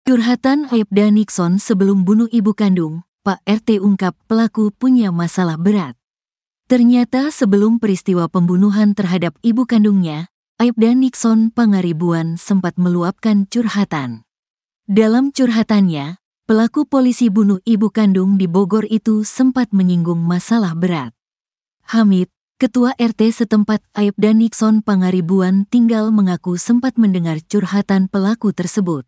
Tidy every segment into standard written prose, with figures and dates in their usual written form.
Curhatan Aibda Nixon sebelum bunuh ibu kandung, Pak RT ungkap pelaku punya masalah berat. Ternyata sebelum peristiwa pembunuhan terhadap ibu kandungnya, Aibda Nixon Pangaribuan sempat meluapkan curhatan. Dalam curhatannya, pelaku polisi bunuh ibu kandung di Bogor itu sempat menyinggung masalah berat. Hamid, Ketua RT setempat Aibda Nixon Pangaribuan tinggal mengaku sempat mendengar curhatan pelaku tersebut.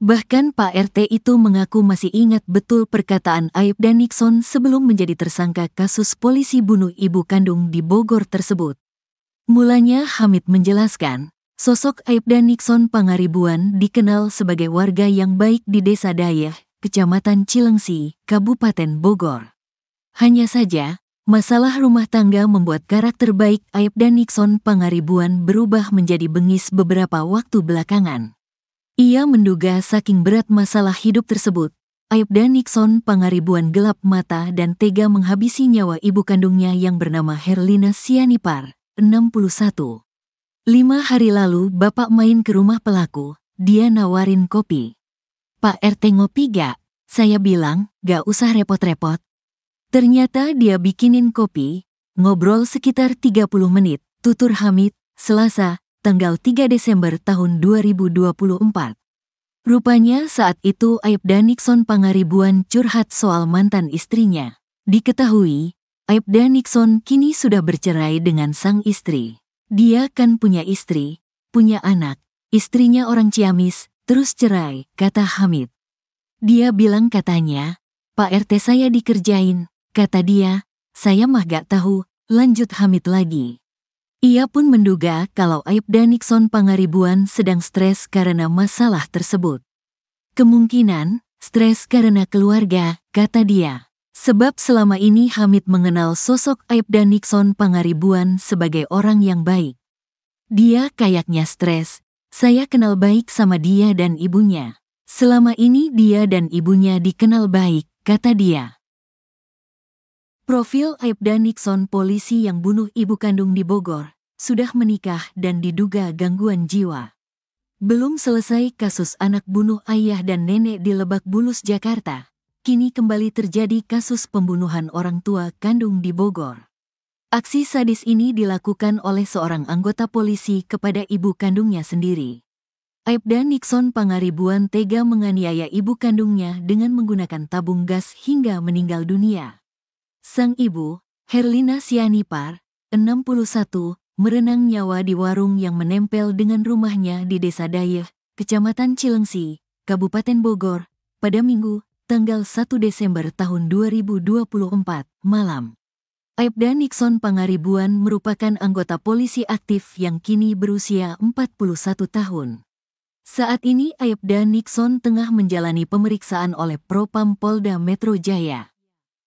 Bahkan Pak RT itu mengaku masih ingat betul perkataan Aibda Nixon sebelum menjadi tersangka kasus polisi bunuh ibu kandung di Bogor tersebut. Mulanya Hamid menjelaskan, sosok Aibda Nixon Pangaribuan dikenal sebagai warga yang baik di Desa Dayeh, Kecamatan Cilengsi, Kabupaten Bogor. Hanya saja, masalah rumah tangga membuat karakter baik Aibda Nixon Pangaribuan berubah menjadi bengis beberapa waktu belakangan. Ia menduga saking berat masalah hidup tersebut, Aibda Nixon Pangaribuan gelap mata dan tega menghabisi nyawa ibu kandungnya yang bernama Herlina Sianipar, 61. 5 hari lalu bapak main ke rumah pelaku, dia nawarin kopi. Pak RT ngopi gak? Saya bilang, gak usah repot-repot. Ternyata dia bikinin kopi, ngobrol sekitar 30 menit, tutur Hamid, Selasa, tanggal 3 Desember tahun 2024. Rupanya saat itu Aibda Nixon Pangaribuan curhat soal mantan istrinya. Diketahui, Aibda Nixon kini sudah bercerai dengan sang istri. Dia kan punya istri, punya anak, istrinya orang Ciamis, terus cerai, kata Hamid. Dia bilang katanya, Pak RT saya dikerjain, kata dia, saya mah gak tahu, lanjut Hamid lagi. Ia pun menduga kalau Aibda Nixon Pangaribuan sedang stres karena masalah tersebut. Kemungkinan, stres karena keluarga, kata dia. Sebab selama ini Hamid mengenal sosok Aibda Nixon Pangaribuan sebagai orang yang baik. Dia kayaknya stres, saya kenal baik sama dia dan ibunya. Selama ini dia dan ibunya dikenal baik, kata dia. Profil Aibda Nixon polisi yang bunuh ibu kandung di Bogor, sudah menikah dan diduga gangguan jiwa. Belum selesai kasus anak bunuh ayah dan nenek di Lebak Bulus, Jakarta. Kini kembali terjadi kasus pembunuhan orang tua kandung di Bogor. Aksi sadis ini dilakukan oleh seorang anggota polisi kepada ibu kandungnya sendiri. Aibda Nixon Pangaribuan tega menganiaya ibu kandungnya dengan menggunakan tabung gas hingga meninggal dunia. Sang ibu, Herlina Sianipar, 61, merenang nyawa di warung yang menempel dengan rumahnya di Desa Dayeh, Kecamatan Cilengsi, Kabupaten Bogor, pada Minggu, tanggal 1 Desember tahun 2024, malam. Aibda Nixon Pangaribuan merupakan anggota polisi aktif yang kini berusia 41 tahun. Saat ini Aibda Nixon tengah menjalani pemeriksaan oleh Propam Polda Metro Jaya.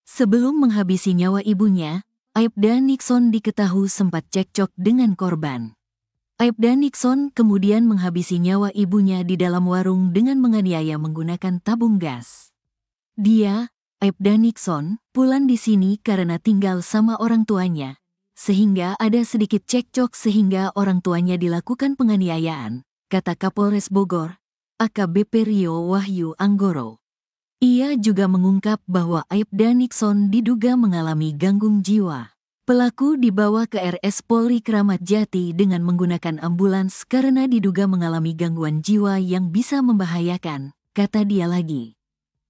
Sebelum menghabisi nyawa ibunya, Aibda Nixon diketahui sempat cekcok dengan korban. Aibda Nixon kemudian menghabisi nyawa ibunya di dalam warung dengan menganiaya menggunakan tabung gas. Dia, Aibda Nixon, pulang di sini karena tinggal sama orang tuanya, sehingga ada sedikit cekcok sehingga orang tuanya dilakukan penganiayaan, kata Kapolres Bogor, AKBP Rio Wahyu Anggoro. Ia juga mengungkap bahwa Aibda Nixon diduga mengalami gangguan jiwa. Pelaku dibawa ke RS Polri Kramat Jati dengan menggunakan ambulans karena diduga mengalami gangguan jiwa yang bisa membahayakan, kata dia lagi.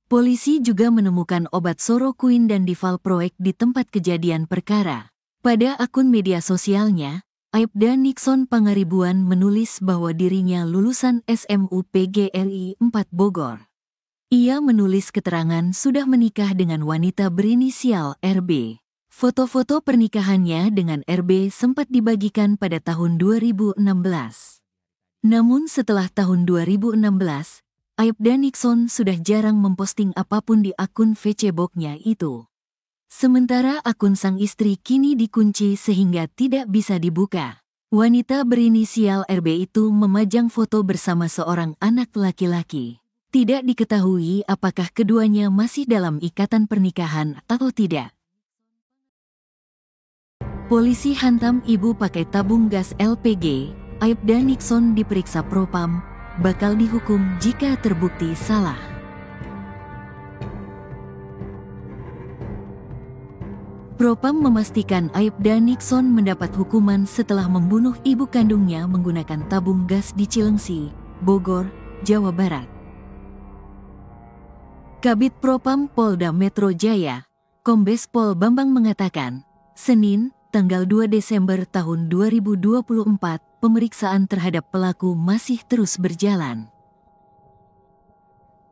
Polisi juga menemukan obat soroquin dan divalproek di tempat kejadian perkara. Pada akun media sosialnya, Aibda Nixon Pangaribuan menulis bahwa dirinya lulusan SMU PGRI 4 Bogor. Ia menulis keterangan sudah menikah dengan wanita berinisial RB. Foto-foto pernikahannya dengan RB sempat dibagikan pada tahun 2016. Namun setelah tahun 2016, Aibda Nixon sudah jarang memposting apapun di akun Facebook-nya itu. Sementara akun sang istri kini dikunci sehingga tidak bisa dibuka. Wanita berinisial RB itu memajang foto bersama seorang anak laki-laki. Tidak diketahui apakah keduanya masih dalam ikatan pernikahan atau tidak. Polisi hantam ibu pakai tabung gas LPG, Aibda Nixon diperiksa Propam, bakal dihukum jika terbukti salah. Propam memastikan Aibda Nixon mendapat hukuman setelah membunuh ibu kandungnya menggunakan tabung gas di Cilengsi, Bogor, Jawa Barat. Kabid Propam Polda Metro Jaya, Kombes Pol Bambang mengatakan, Senin, tanggal 2 Desember tahun 2024, pemeriksaan terhadap pelaku masih terus berjalan.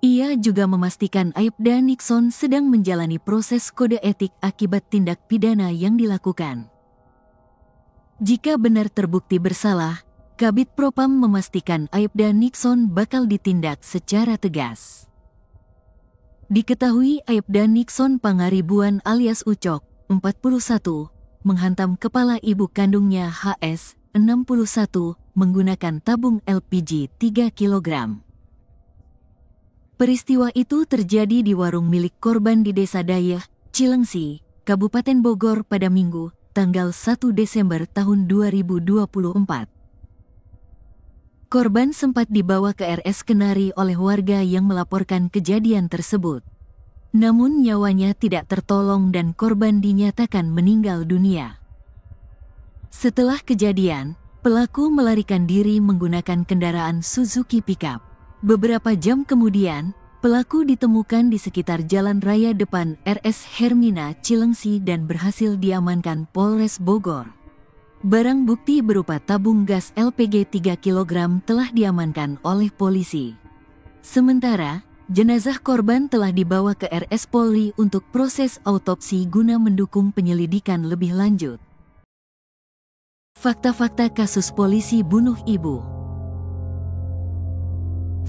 Ia juga memastikan Aibda Nixon sedang menjalani proses kode etik akibat tindak pidana yang dilakukan. Jika benar terbukti bersalah, Kabid Propam memastikan Aibda Nixon bakal ditindak secara tegas. Diketahui Aibda Nixon Pangaribuan alias Ucok, 41, menghantam kepala ibu kandungnya HS, 61, menggunakan tabung LPG 3 kg. Peristiwa itu terjadi di warung milik korban di Desa Dayah, Cilengsi, Kabupaten Bogor pada Minggu, tanggal 1 Desember tahun 2024. Korban sempat dibawa ke RS Kenari oleh warga yang melaporkan kejadian tersebut. Namun nyawanya tidak tertolong dan korban dinyatakan meninggal dunia. Setelah kejadian, pelaku melarikan diri menggunakan kendaraan Suzuki pickup. Beberapa jam kemudian, pelaku ditemukan di sekitar jalan raya depan RS Hermina Cilengsi dan berhasil diamankan Polres Bogor. Barang bukti berupa tabung gas LPG 3 kg telah diamankan oleh polisi. Sementara, jenazah korban telah dibawa ke RS Polri untuk proses autopsi guna mendukung penyelidikan lebih lanjut. Fakta-fakta kasus polisi bunuh ibu.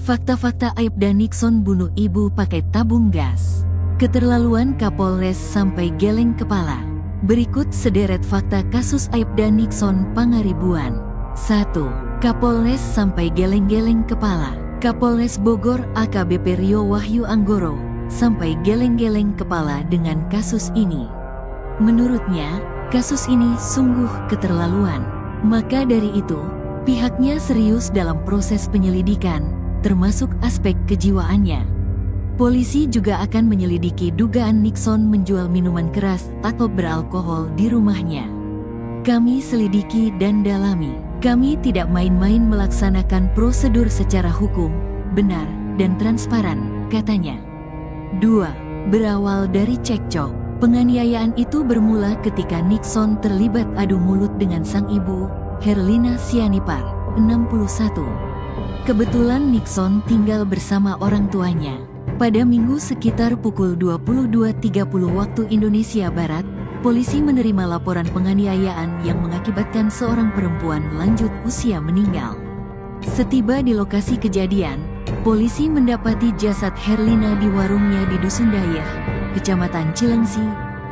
Fakta-fakta Aibda Nixon bunuh ibu pakai tabung gas. Keterlaluan Kapolres sampai geleng kepala. Berikut sederet fakta kasus Aibda Nixon Pangaribuan. 1. Kapolres sampai geleng-geleng kepala. Kapolres Bogor AKBP Rio Wahyu Anggoro sampai geleng-geleng kepala dengan kasus ini. Menurutnya, kasus ini sungguh keterlaluan. Maka dari itu, pihaknya serius dalam proses penyelidikan, termasuk aspek kejiwaannya. Polisi juga akan menyelidiki dugaan Nixon menjual minuman keras atau beralkohol di rumahnya. Kami selidiki dan dalami. Kami tidak main-main melaksanakan prosedur secara hukum, benar, dan transparan, katanya. 2. Berawal dari cekcok. Penganiayaan itu bermula ketika Nixon terlibat adu mulut dengan sang ibu, Herlina Sianipar, 61. Kebetulan Nixon tinggal bersama orang tuanya. Pada Minggu sekitar pukul 22.30 waktu Indonesia Barat, polisi menerima laporan penganiayaan yang mengakibatkan seorang perempuan lanjut usia meninggal. Setiba di lokasi kejadian, polisi mendapati jasad Herlina di warungnya di Dusun Dayah, Kecamatan Cilengsi,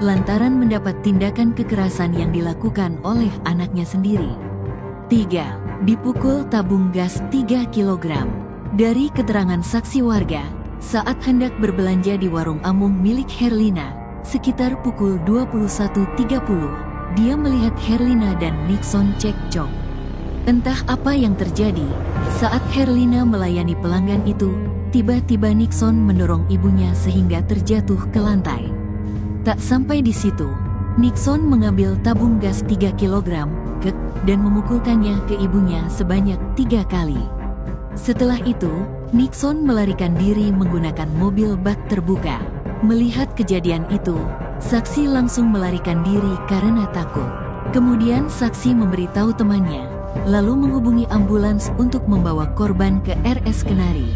lantaran mendapat tindakan kekerasan yang dilakukan oleh anaknya sendiri. 3. Dipukul tabung gas 3 kg. Dari keterangan saksi warga, saat hendak berbelanja di warung Amung milik Herlina, sekitar pukul 21.30, dia melihat Herlina dan Nixon cekcok. Entah apa yang terjadi, saat Herlina melayani pelanggan itu, tiba-tiba Nixon mendorong ibunya sehingga terjatuh ke lantai. Tak sampai di situ, Nixon mengambil tabung gas 3 kg, dan memukulkannya ke ibunya sebanyak 3 kali. Setelah itu, Nixon melarikan diri menggunakan mobil bak terbuka. Melihat kejadian itu, saksi langsung melarikan diri karena takut. Kemudian saksi memberitahu temannya, lalu menghubungi ambulans untuk membawa korban ke RS Kenari.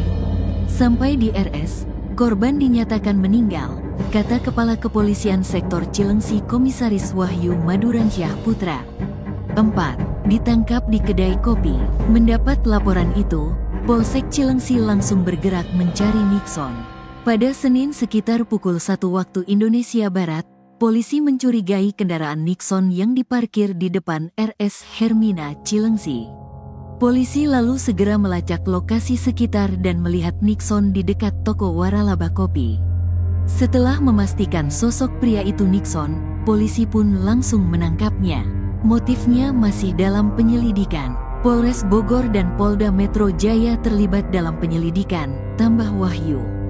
Sampai di RS, korban dinyatakan meninggal, kata Kepala Kepolisian Sektor Cilengsi Komisaris Wahyu Maduransyah Putra. 4. Ditangkap di kedai kopi. Mendapat laporan itu, Polsek Cilengsi langsung bergerak mencari Nixon. Pada Senin sekitar pukul 1 waktu Indonesia Barat, polisi mencurigai kendaraan Nixon yang diparkir di depan RS Hermina Cilengsi. Polisi lalu segera melacak lokasi sekitar dan melihat Nixon di dekat toko waralaba kopi. Setelah memastikan sosok pria itu Nixon, polisi pun langsung menangkapnya. Motifnya masih dalam penyelidikan. Polres Bogor dan Polda Metro Jaya terlibat dalam penyelidikan, tambah Wahyu.